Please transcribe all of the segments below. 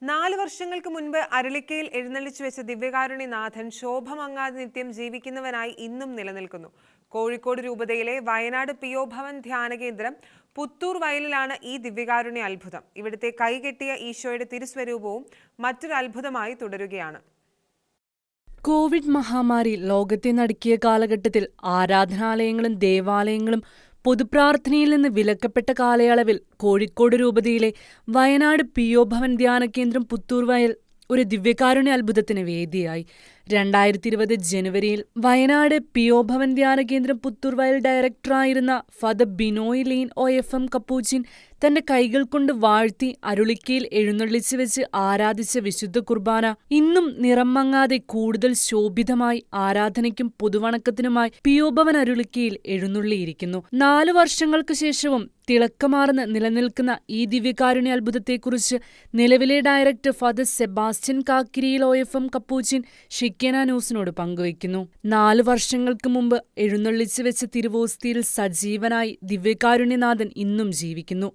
4 വർഷങ്ങൾക്ക് മുൻപ് അരളിക്കയിൽ എഴുന്നള്ളിച്ചു വെച്ച ദിവ്യകാരുണ്യനാഥൻ ശോഭമങ്ങാതെ നിത്യം ജീവിക്കുന്നവനായി ഇന്നും നിലനിൽക്കുന്നു. കോഴിക്കോട് രൂപതയിലെ വയനാട് പിഒ ഭവൻ ധ്യാനകേന്ദ്രം പുത്തൂർ വയലിലാണ് ഈ ദിവ്യകാരുണ്യ അത്ഭുതം. ഇവിടുത്തെ കൈകെട്ടിയ ഈശോയുടെ തിരുസ്വരൂപവും മറ്റൊരു അത്ഭുതമായി തുടരുകയാണ്. കോവിഡ് മഹാമാരി ലോകത്തെ നടുക്കിയ കാലഘട്ടത്തിൽ ആരാധനാലയങ്ങളും ദേവാലയങ്ങളും പൊതുപ്രാർത്ഥനയിൽ നിന്ന് വിലക്കപ്പെട്ട കാലയളവിൽ കോഴിക്കോട് രൂപതയിലെ വയനാട് പിഒ ഭവൻ ധ്യാനകേന്ദ്രം പുത്തൂർ വയൽ ഒരു ദിവ്യകാരുണ്യ അത്ഭുതത്തിന് വേദിയായി. 2020 ജനുവരിയിൽ വയനാട് പിഒ ഭവൻ ധ്യാനകേന്ദ്രം പുത്തൂർ വയൽ ഡയറക്ടറായിരുന്ന father Binoy Leen OFM Capuchin തന്റെ കൈകൾ കൊണ്ട് വാഴ്ത്തി അരുളിക്കയിൽ എഴുന്നള്ളിച്ചു വെച്ച് ആരാധിച്ച വിശുദ്ധ കുർബാന ഇന്നും നിറം മങ്ങാതെ കൂടുതൽ ശോഭിതമായി ആരാധനയ്ക്കും പൊതുവണക്കത്തിനുമായി പിഒ ഭവൻ അരുളിക്കയിൽ എഴുന്നള്ളിയിരിക്കുന്നു. 4 വർഷങ്ങൾക്ക് ശേഷവും തിളക്കമാർന്ന് നിലനിൽക്കുന്ന ഈ ദിവ്യകാരുണ്യ അത്ഭുതത്തെക്കുറിച്ച് നിലവിലെ director father Sebastian Kakkiriyil OFM Capuchin Shekinah ന്യൂസിനോട് പങ്കുവയ്ക്കുന്നു. 4 വർഷങ്ങൾക്ക് മുമ്പ് എഴുന്നള്ളിച്ചു വെച്ച തിരുവോസ്തിയിൽ സജീവനായി ദിവ്യകാരുണ്യനാഥൻ ഇന്നും ജീവിക്കുന്നു.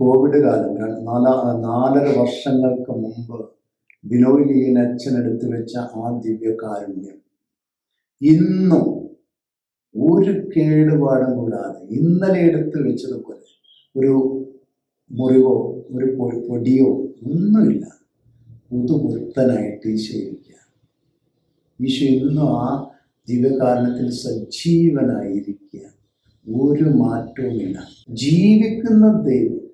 കോവിഡ് കാലം 4.5 വർഷങ്ങൾക്ക് മുമ്പ് ബിനോയ് ലീൻ അച്ഛനെടുത്തു വെച്ച ആ ദിവ്യകാരുണ്യം ഇന്നും ഒരു കേടുപാടും കൂടാതെ ഇന്നലെ എടുത്തു വെച്ചതുപോലെ ഒരു മുറിവോ ഒരു പൊടിയോ ഒന്നുമില്ല, പുതുപുത്തനായിട്ട് ഈശോ ഇരിക്കുക. ഈശോ ഇന്നും ആ ദിവ്യകാരുണ്യത്തിൽ സജീവനായിരിക്കുക, ഒരു മാറ്റവുമില്ല. ജീവിക്കുന്ന ദൈവം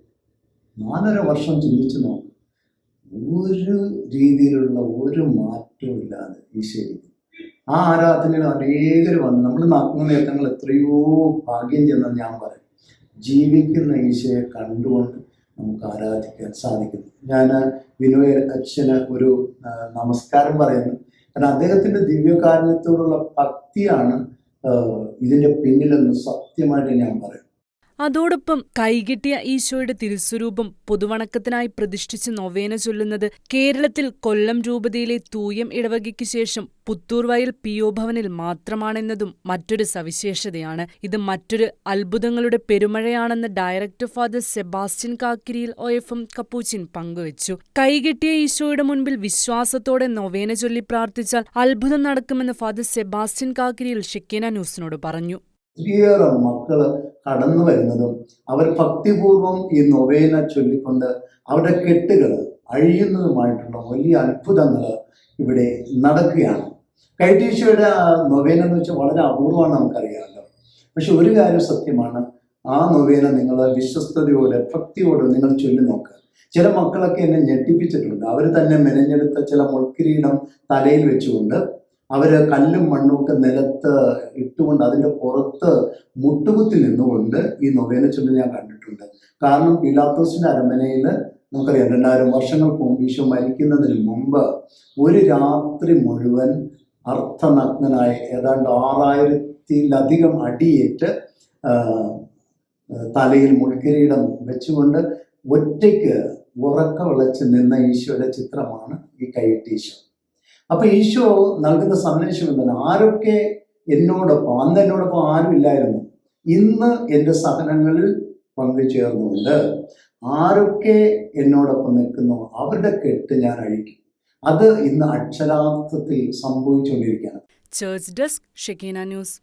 4.5 വർഷം ചിന്തിച്ചു നോക്കും, ഒരു രീതിയിലുള്ള ഒരു മാറ്റവും ഇല്ലാതെ ഈശോ. ആ ആരാധനയിൽ അനേകർ വന്ന് നമ്മൾ നടക്കുന്ന നേരങ്ങൾ എത്രയോ ഭാഗ്യം ചെന്നെന്ന് ഞാൻ പറയും. ജീവിക്കുന്ന ഈശോയെ കണ്ടുകൊണ്ട് നമുക്ക് ആരാധിക്കാൻ സാധിക്കുന്നു. ഞാൻ ബിനോയ് അച്ഛന് ഒരു നമസ്കാരം പറയുന്നു. കാരണം അദ്ദേഹത്തിൻ്റെ ദിവ്യകാരുണ്യത്തോടുള്ള ഭക്തിയാണ് ഇതിൻ്റെ പിന്നിലെന്ന് സത്യമായിട്ട് ഞാൻ പറയും. അതോടൊപ്പം കൈകെട്ടിയ ഈശോയുടെ തിരുസ്വരൂപം പൊതുവണക്കത്തിനായി പ്രതിഷ്ഠിച്ച് നൊവേന ചൊല്ലുന്നത് കേരളത്തിൽ കൊല്ലം രൂപതയിലെ തൂയം ഇടവകയ്ക്ക് ശേഷം പുത്തൂർ വയൽ പിഒ ഭവനിൽ മാത്രമാണെന്നതും മറ്റൊരു സവിശേഷതയാണ്. ഇത് മറ്റൊരു അത്ഭുതങ്ങളുടെ പെരുമഴയാണെന്ന് director father Sebastian Kakkiriyil OFM Capuchin പങ്കുവച്ചു. കൈകെട്ടിയ ഈശോയുടെ മുൻപിൽ വിശ്വാസത്തോടെ നൊവേന ചൊല്ലി പ്രാർത്ഥിച്ചാൽ അത്ഭുതം നടക്കുമെന്ന് ഫാദർ സെബാസ്റ്റ്യൻ കാക്കിരിയിൽ ഷിക്കേന ന്യൂസിനോട് പറഞ്ഞു. ഒത്തിരിയേറെ മക്കള് കടന്നു വരുന്നതും അവർ ഭക്തിപൂർവം ഈ നൊവേന ചൊല്ലിക്കൊണ്ട് അവരുടെ കെട്ടുകൾ അഴിയുന്നതുമായിട്ടുള്ള വലിയ അത്ഭുതങ്ങൾ ഇവിടെ നടക്കുകയാണ്. കൈറ്റീശോയുടെ നൊവേന എന്ന് വെച്ചാൽ വളരെ അപൂർവമാണ്, നമുക്കറിയാമല്ലോ. പക്ഷെ ഒരു കാര്യം സത്യമാണ്, ആ നൊവേന നിങ്ങൾ വിശ്വസ്തയോടെ ഭക്തിയോടെ നിങ്ങൾ ചൊല്ലി നോക്കുക. ചില മക്കളൊക്കെ എന്നെ ഞെട്ടിപ്പിച്ചിട്ടുണ്ട്. അവർ തന്നെ മെനഞ്ഞെടുത്ത ചില മുൾക്കിരീടം തലയിൽ വെച്ചുകൊണ്ട് അവർ കല്ലും മണ്ണും ഒക്കെ നിലത്ത് ഇട്ടുകൊണ്ട് അതിൻ്റെ പുറത്ത് മുട്ടുകുത്തി നിന്നുകൊണ്ട് ഈ നൊവേന ചൊല്ലി ഞാൻ കണ്ടിട്ടുണ്ട്. കാരണം പീലാത്തോസിൻ്റെ അരമനയിൽ നമുക്കറിയാം 2000 വർഷങ്ങൾക്ക് മുമ്പ് ഈശോ മരിക്കുന്നതിന് മുമ്പ് ഒരു രാത്രി മുഴുവൻ അർത്ഥനഗ്നനായ ഏതാണ്ട് 6000-ലധികം അടിയേറ്റ് തലയിൽ മുൾക്കിരീടം വെച്ചുകൊണ്ട് ഒറ്റയ്ക്ക് ഉറക്ക വിളച്ച് നിന്ന ഈശോയുടെ ചിത്രമാണ് ഈ കൈകെട്ടിയ ഈശോ. അപ്പൊ ഈശോ നൽകുന്ന സന്ദേശം എന്താണ്? ആരൊക്കെ എന്നോടൊപ്പം, അന്ന് എന്നോടൊപ്പം ആരും ഇല്ലായിരുന്നു, ഇന്ന് എൻ്റെ സഹനങ്ങളിൽ പങ്കുചേർന്നുകൊണ്ട് ആരൊക്കെ എന്നോടൊപ്പം നിൽക്കുന്നു അവരുടെ കെട്ട് ഞാൻ അഴിക്കും. അത് ഇന്ന് അക്ഷരാർത്ഥത്തിൽ സംഭവിച്ചുകൊണ്ടിരിക്കുകയാണ്. Church desk, Shekinah news.